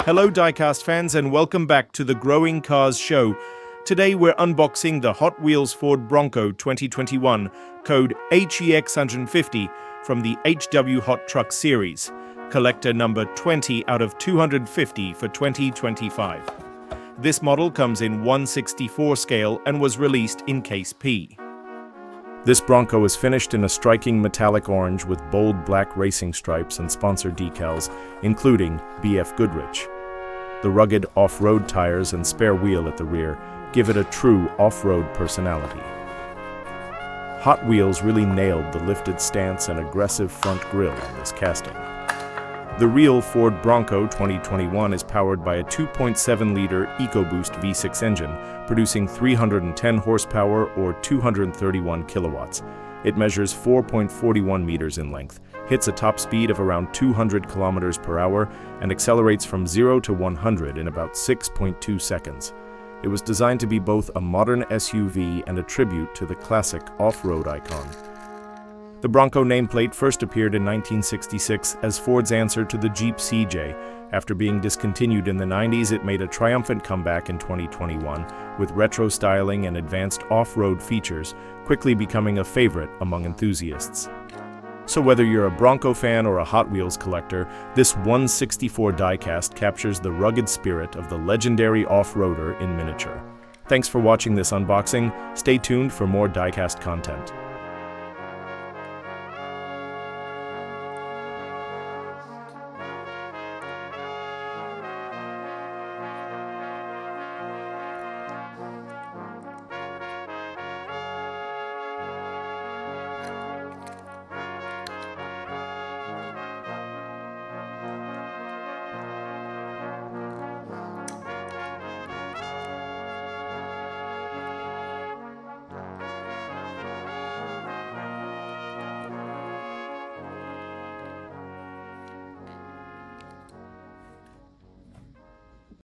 Hello Diecast fans and welcome back to the Growing Cars Show. Today we're unboxing the Hot Wheels Ford Bronco 2021, code HYX50 from the HW Hot Truck series, collector number 20 out of 250 for 2025. This model comes in 1/64 scale and was released in Case P. This Bronco is finished in a striking metallic orange with bold black racing stripes and sponsor decals, including BF Goodrich. The rugged off-road tires and spare wheel at the rear give it a true off-road personality. Hot Wheels really nailed the lifted stance and aggressive front grille in this casting. The real Ford Bronco 2021 is powered by a 2.7-liter EcoBoost V6 engine, producing 310 horsepower or 231 kilowatts. It measures 4.41 meters in length, hits a top speed of around 200 kilometers per hour, and accelerates from 0 to 100 in about 6.2 seconds. It was designed to be both a modern SUV and a tribute to the classic off-road icon. The Bronco nameplate first appeared in 1966 as Ford's answer to the Jeep CJ. After being discontinued in the 90s, it made a triumphant comeback in 2021 with retro styling and advanced off-road features, quickly becoming a favorite among enthusiasts. So whether you're a Bronco fan or a Hot Wheels collector, this 1/64 diecast captures the rugged spirit of the legendary off-roader in miniature. Thanks for watching this unboxing. Stay tuned for more diecast content.